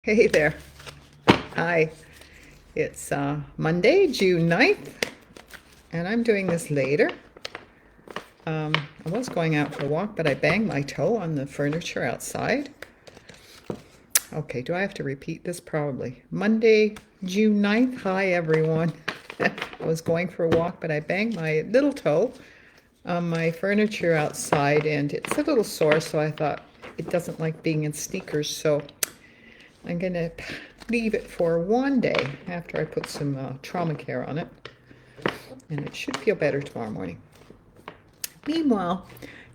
Hey there. Hi. It's Monday, June 9th, and I'm doing this later. I was going out for a walk, but I banged my toe on the furniture outside. Okay, do I have to repeat this? Probably. Monday, June 9th. Hi, everyone. I was going for a walk, but I banged my little toe on my furniture outside, and it's a little sore, so I thought it doesn't like being in sneakers, so I'm going to leave it for one day after I put some trauma care on it, and it should feel better tomorrow morning. Meanwhile,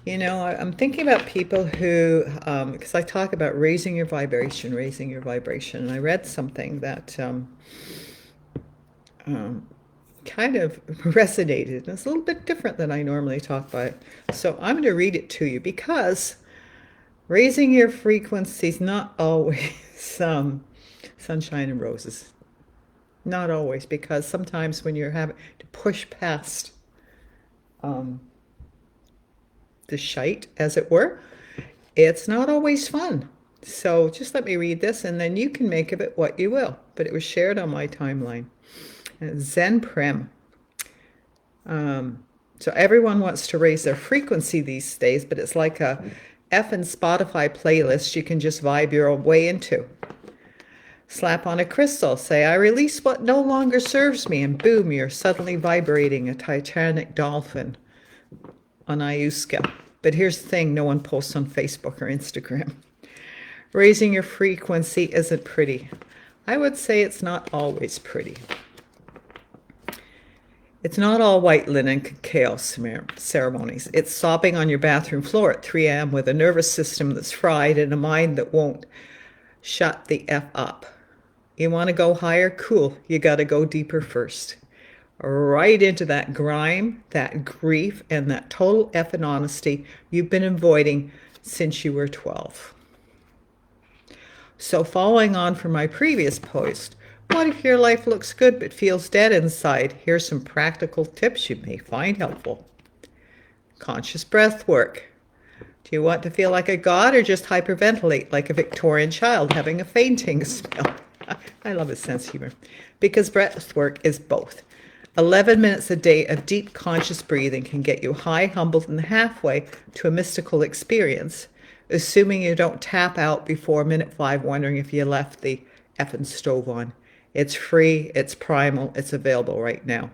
I'm thinking about people who, because I talk about raising your vibration, and I read something that kind of resonated. It's a little bit different than I normally talk about. So I'm going to read it to you because raising your frequency is not always sunshine and roses. Not always, because sometimes when you're having to push past the shite, as it were, it's not always fun. So just let me read this, and then you can make of it what you will. But it was shared on my timeline. Zen Prem. So everyone wants to raise their frequency these days, but it's like a effing Spotify playlist you can just vibe your way into. Slap on a crystal, say, I release what no longer serves me, and boom, you're suddenly vibrating a Titanic dolphin on ayahuasca. But here's the thing, no one posts on Facebook or Instagram. Raising your frequency isn't pretty. I would say it's not always pretty. It's not all white linen cacao ceremonies. It's sobbing on your bathroom floor at 3 a.m. with a nervous system that's fried and a mind that won't shut the F up. You want to go higher? Cool. You got to go deeper first. Right into that grime, that grief, and that total effing honesty you've been avoiding since you were 12. So following on from my previous post, what if your life looks good but feels dead inside? Here's some practical tips you may find helpful. Conscious breath work. Do you want to feel like a god or just hyperventilate like a Victorian child having a fainting spell? I love his sense of humor. Because breath work is both. 11 minutes a day of deep conscious breathing can get you high, humbled, and halfway to a mystical experience, assuming you don't tap out before minute 5 wondering if you left the effing stove on. It's free, it's primal, it's available right now.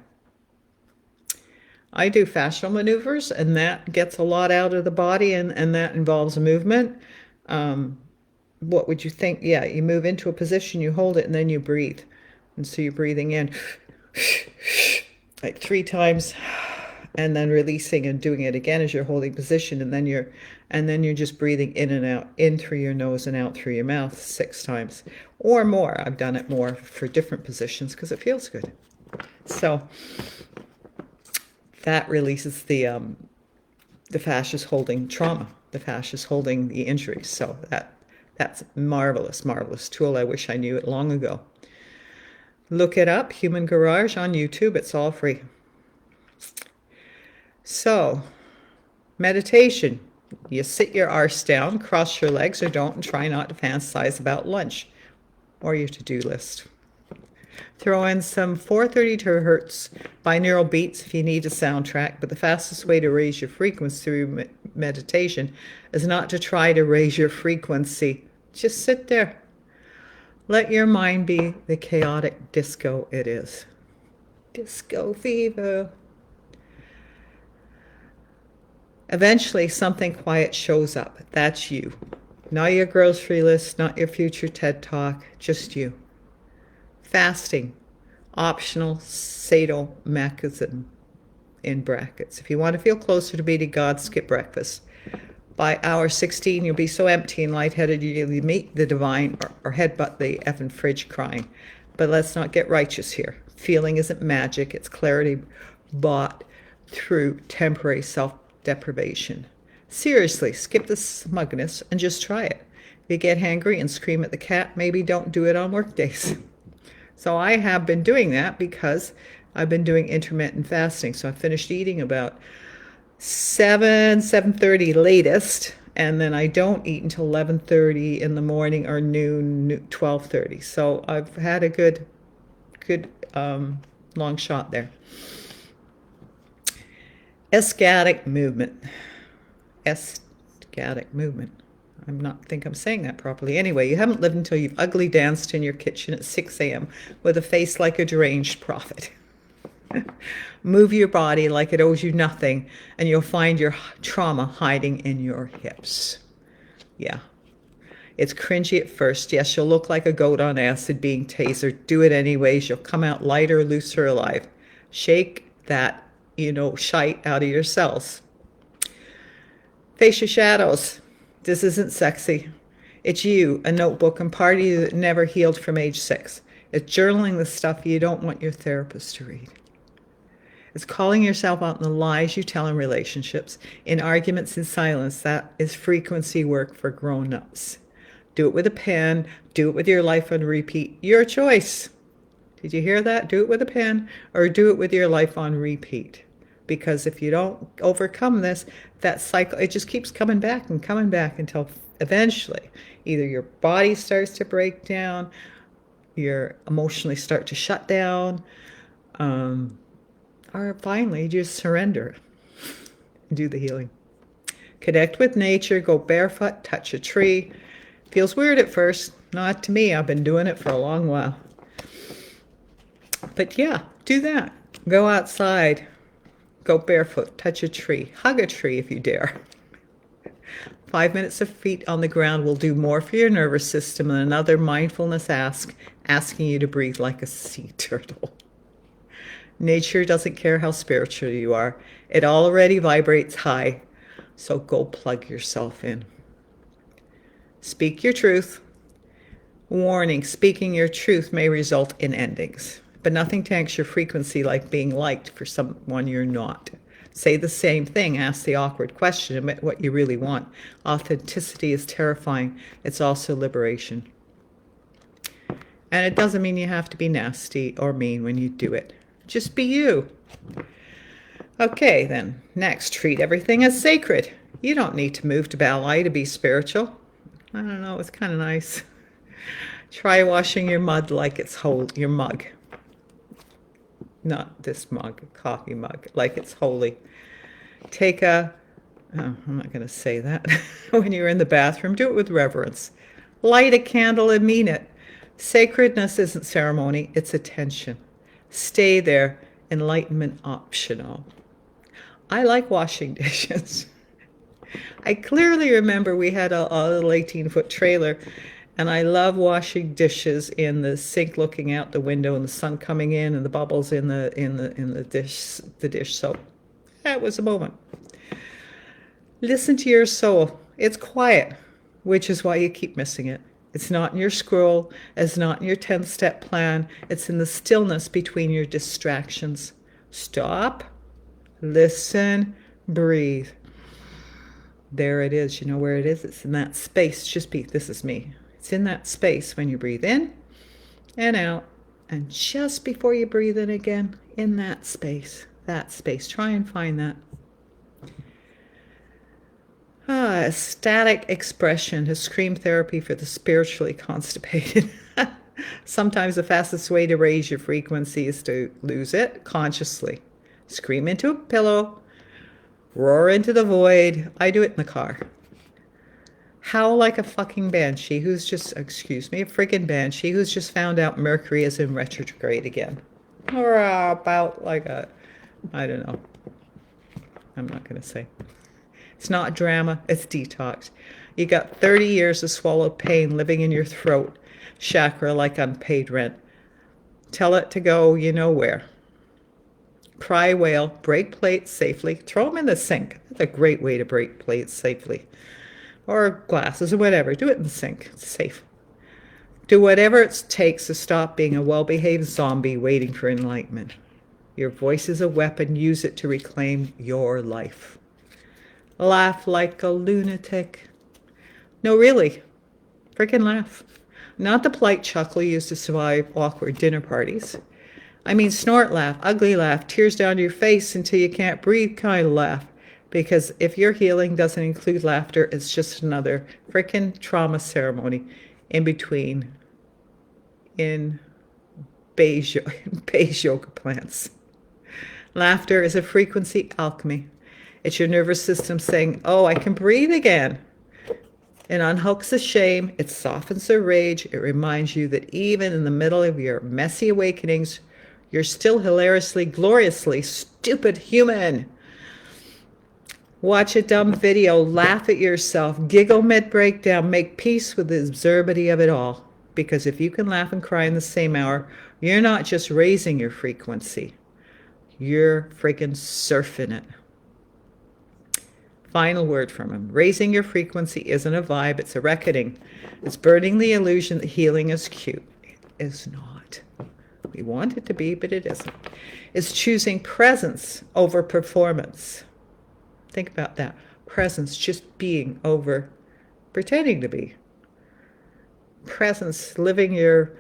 I do fascial maneuvers, and that gets a lot out of the body, and that involves movement. What would you think? Yeah, you move into a position, you hold it, and then you breathe. And so you're breathing in like 3 times, and then releasing and doing it again as you're holding position, and then you're just breathing in and out, in through your nose and out through your mouth 6 times or more. I've done it more for different positions because it feels good. So that releases the fascias holding trauma, the fascias holding the injuries. So that's marvelous tool. I wish I knew it long ago. Look it up, Human Garage on YouTube. It's all free. So, meditation. You sit your arse down, cross your legs or don't, and try not to fantasize about lunch or your to-do list. Throw in some 432 hertz binaural beats if you need a soundtrack, but the fastest way to raise your frequency through meditation is not to try to raise your frequency. Just sit there. Let your mind be the chaotic disco it is. Disco fever. Eventually, something quiet shows up. That's you. Not your grocery list, not your future TED Talk, just you. Fasting. Optional sadomasochism in brackets. If you want to feel closer to meeting God, skip breakfast. By hour 16, you'll be so empty and lightheaded you'll meet the divine or headbutt the effing fridge crying. But let's not get righteous here. Feeling isn't magic. It's clarity bought through temporary self-deprivation. Seriously, skip the smugness and just try it. If you get hangry and scream at the cat, maybe don't do it on work days. So I have been doing that because I've been doing intermittent fasting. So I finished eating about 7:30 latest, And then I don't eat until 11:30 in the morning or noon, 12:30. So I've had a good long shot there. Eschatic movement. Eschatic movement. I'm not think I'm saying that properly. Anyway, you haven't lived until you've ugly danced in your kitchen at 6 a.m. with a face like a deranged prophet. Move your body like it owes you nothing, and you'll find your trauma hiding in your hips. Yeah. It's cringy at first. Yes, you'll look like a goat on acid being tasered. Do it anyways. You'll come out lighter, looser, alive. Shake that, shite out of your cells. Face your shadows. This isn't sexy. It's you, a notebook, and part of you that never healed from age 6. It's journaling the stuff you don't want your therapist to read. It's calling yourself out in the lies you tell in relationships, in arguments in silence. That is frequency work for grown-ups. Do it with a pen. Do it with your life on repeat. Your choice. Did you hear that? Do it with a pen or do it with your life on repeat. Because if you don't overcome this, that cycle, it just keeps coming back until eventually either your body starts to break down, you emotionally start to shut down, or finally just surrender and do the healing. Connect with nature, go barefoot, touch a tree. Feels weird at first. Not to me. I've been doing it for a long while. But yeah, do that. Go outside. Go barefoot. Touch a tree. Hug a tree if you dare. 5 minutes of feet on the ground will do more for your nervous system than another mindfulness asking you to breathe like a sea turtle. Nature doesn't care how spiritual you are. It already vibrates high. So go plug yourself in. Speak your truth. Warning, speaking your truth may result in endings, but nothing tanks your frequency like being liked for someone you're not. Say the same thing, ask the awkward question, admit what you really want. Authenticity is terrifying. It's also liberation. And it doesn't mean you have to be nasty or mean when you do it. Just be you. Okay, then. Next, treat everything as sacred. You don't need to move to ballet to be spiritual. I don't know, it's kind of nice. Try washing your mug like it's your mug. Not this mug, coffee mug, like it's holy. I'm not going to say that. When you're in the bathroom, do it with reverence. Light a candle and mean it. Sacredness isn't ceremony, it's attention. Stay there, enlightenment optional. I like washing dishes. I clearly remember we had a little 18-foot trailer, and I love washing dishes in the sink, looking out the window, and the sun coming in, and the bubbles in the dish soap. That was a moment. Listen to your soul. It's quiet, which is why you keep missing it. It's not in your scroll. It's not in your 10-step plan. It's in the stillness between your distractions. Stop, listen, breathe. There it is. You know where it is? It's in that space. This is me. It's in that space when you breathe in and out. And just before you breathe in again, in that space. Try and find that. Ecstatic expression is scream therapy for the spiritually constipated. Sometimes the fastest way to raise your frequency is to lose it consciously. Scream into a pillow. Roar into the void. I do it in the car. Howl like a fucking banshee a friggin' banshee who's just found out Mercury is in retrograde again. Or about like I don't know. I'm not going to say. It's not drama, it's detox. You got 30 years of swallowed pain living in your throat chakra like unpaid rent. Tell it to go you know where. Cry, wail, break plates safely. Throw them in the sink. That's a great way to break plates safely. Or glasses or whatever. Do it in the sink. It's safe. Do whatever it takes to stop being a well-behaved zombie waiting for enlightenment. Your voice is a weapon. Use it to reclaim your life. Laugh like a lunatic. No, really. Freaking laugh. Not the polite chuckle used to survive awkward dinner parties. I mean snort laugh, ugly laugh, tears down your face until you can't breathe kind of laugh. Because if your healing doesn't include laughter, it's just another freaking trauma ceremony in between in beige, beige yoga plants. Laughter is a frequency alchemy. It's your nervous system saying, oh, I can breathe again. It unhooks the shame. It softens the rage. It reminds you that even in the middle of your messy awakenings, you're still hilariously, gloriously stupid human. Watch a dumb video, laugh at yourself, giggle mid-breakdown, make peace with the absurdity of it all. Because if you can laugh and cry in the same hour, you're not just raising your frequency. You're freaking surfing it. Final word from him. Raising your frequency isn't a vibe, it's a reckoning. It's burning the illusion that healing is cute. It is not. We want it to be, but it isn't. It's choosing presence over performance. Think about that. Presence, just being over pretending to be. Presence, living your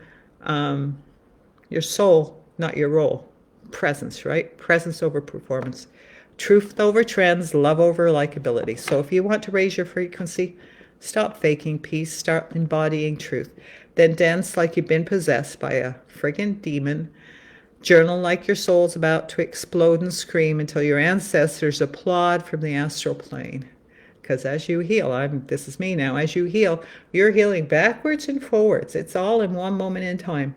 soul, not your role. Presence, right? Presence over performance. Truth over trends, love over likability. So if you want to raise your frequency, stop faking peace, start embodying truth. Then dance like you've been possessed by a friggin' demon. Journal like your soul's about to explode and scream until your ancestors applaud from the astral plane. Because as you heal, this is me now, as you heal, you're healing backwards and forwards. It's all in one moment in time.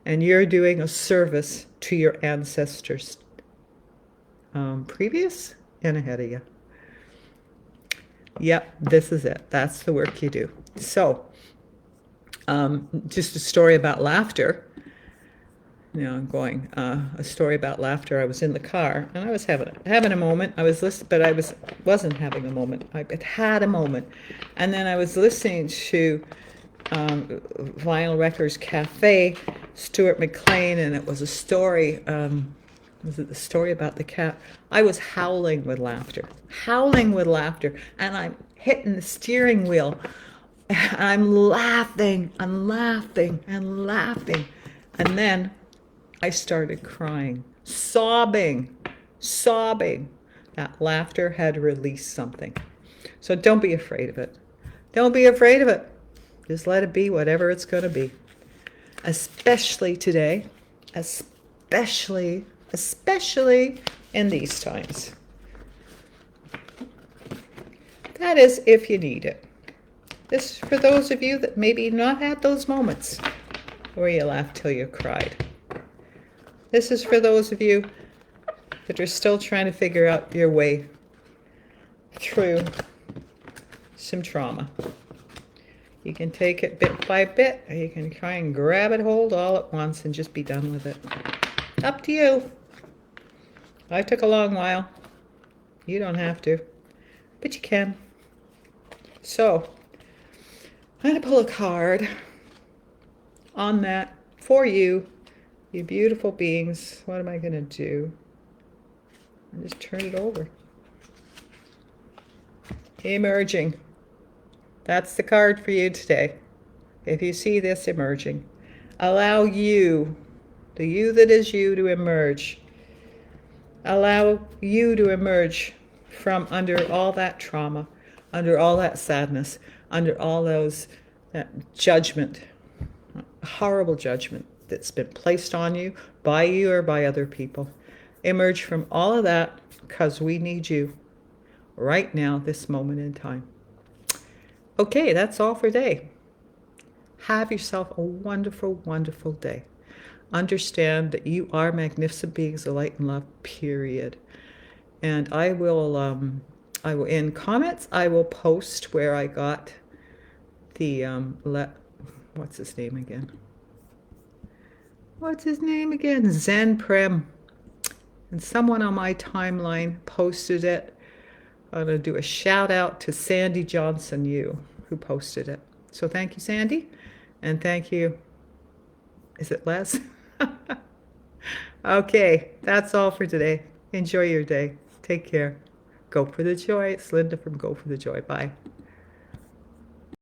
And you're doing a service to your ancestors, previous and ahead of you. Yep, this is it. That's the work you do. So, just a story about laughter. I'm going, a story about laughter. I was in the car and I was having a moment. I was listening, but I wasn't having a moment. I had a moment. And then I was listening to Vinyl Records Cafe, Stuart McLean, and it was a story, was it the story about the cat? I was howling with laughter, and I'm hitting the steering wheel. I'm laughing, and then I started crying, sobbing. That laughter had released something. So don't be afraid of it. Just let it be whatever it's going to be. Especially today, especially in these times. That is if you need it. This is for those of you that maybe not had those moments where you laughed till you cried. This is for those of you that are still trying to figure out your way through some trauma. You can take it bit by bit, or you can try and grab it hold all at once and just be done with it. Up to you. I took a long while. You don't have to, but you can. So, I'm going to pull a card on that for you, you beautiful beings. What am I going to do? I'll just turn it over. Emerging. That's the card for you today. If you see this emerging, allow you, the you that is you, to emerge. Allow you to emerge from under all that trauma, under all that sadness, under all that judgment, horrible judgment that's been placed on you by you or by other people. Emerge from all of that, because we need you right now, this moment in time. Okay, that's all for today. Have yourself a wonderful, wonderful day. Understand that you are magnificent beings of light and love, period. And I will in comments, I will post where I got the, what's his name again? Zen Prem. And someone on my timeline posted it. I'm going to do a shout out to Sandy Johnson, who posted it. So thank you, Sandy. And thank you. Is it Les? Okay, that's all for today. Enjoy your day. Take care. Go for the joy. It's Linda from Go for the Joy. Bye.